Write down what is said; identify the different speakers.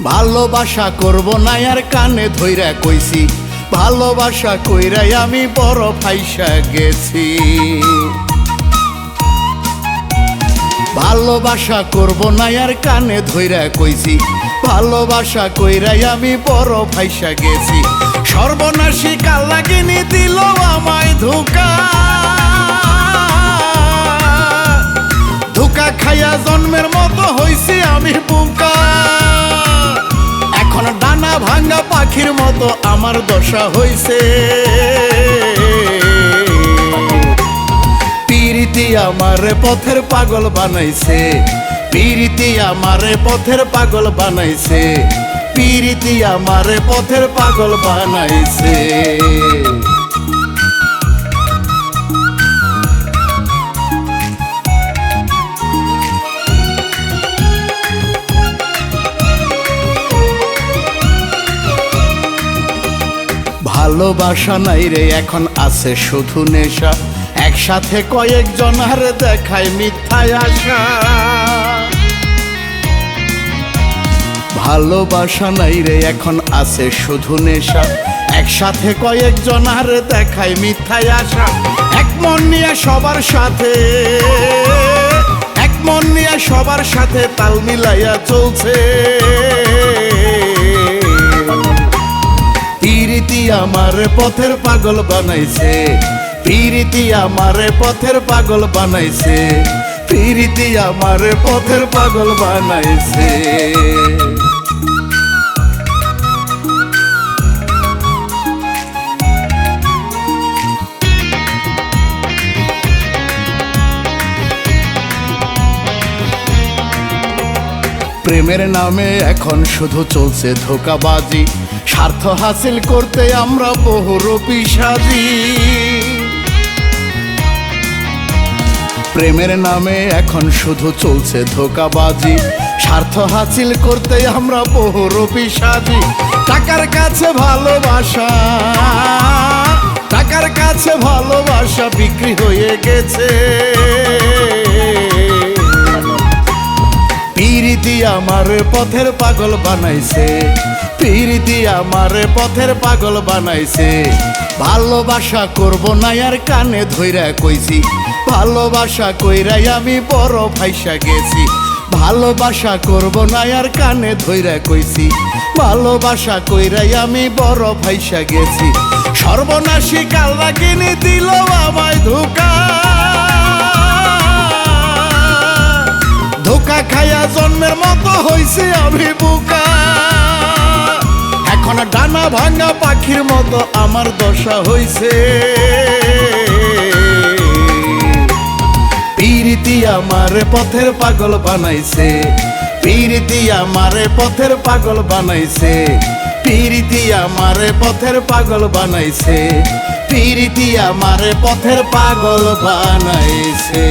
Speaker 1: ভালোবাসা করব না আর কানে ধইরা কইছি, ভালোবাসা কইরাই আমি বড় ফাইসা গেছি। ভালোবাসা করব না আর কানে ধইরা কইছি, ভালোবাসা কইরাই আমি বড় ফাইসা গেছি। সর্বনাশী কাল্লাগিনী দিল আমায় ধোঁকা, ধোঁকা খাইয়া জন্মের মতো হইছি আমি বোকা। এখন ডানা ভাঙা পাখির মতো আমার দশা হইছে। পিরিতি আমারে পথের পাগল বানাইছে, পিরিতি আমারে পথের পাগল বানাইছে, পিরিতি আমারে পথের পাগল বানাইছে। ভালোবাসা নাই রে এখন আছে শুধু নেশা, একসাথে কয়েকজন আর দেখায় মিথ্যায় আশা। ভালোবাসা নাই রে এখন আছে শুধু নেশা, একসাথে কয়েকজন আর দেখায় মিথ্যায় আশা। এক মন নিয়ে সবার সাথে, এক মন নিয়ে সবার সাথে তাল মিলাইয়া চলছে। পিরিতি আমারে পথের পাগল বানাইছে, পিরিতি আমারে পথের পাগল বানাইছে, পিরিতি আমারে পথের পাগল বানাইছে। প্রেমের নামে এখন শুধু চলছে ধোঁকাবাজি, স্বার্থ হাসিল করতে আমরা বহু রূপী সাজি। প্রেমের নামে এখন শুধু চলছে ধোঁকাবাজি, স্বার্থ হাসিল করতে আমরা বহু রূপী সাজি। টাকার কাছে ভালোবাসা, টাকার কাছে ভালোবাসা বিক্রি হয়ে গেছে। পিরিতি আমারে পথের পাগল বানাইছে, পিরিতি আমারে পথের পাগল বানাইছে। ভালোবাসা করব না আর কানে ধইরা কইছি, ভালোবাসা কইরাই আমি বড় ফাইসা গেছি। ভালোবাসা করব না আর কানে ধইরা কইছি, ভালোবাসা কইরাই আমি বড় ফাইসা গেছি। সর্বনাশী কাল্লাগিনী দিল আমায় ধোঁকা, ধোঁকা খাইয়া জন্মের মতো হইছে আমি বোকা। এখন ডানা ভাঙা পাখির মতো আমার দশা হইছে। পিরিতি আমারে পথের পাগল বানাইছে, পিরিতি আমারে পথের পাগল বানাইছে, পিরিতি আমারে পথের পাগল বানাইছে, পিরিতি আমারে পথের পাগল বানাইছে।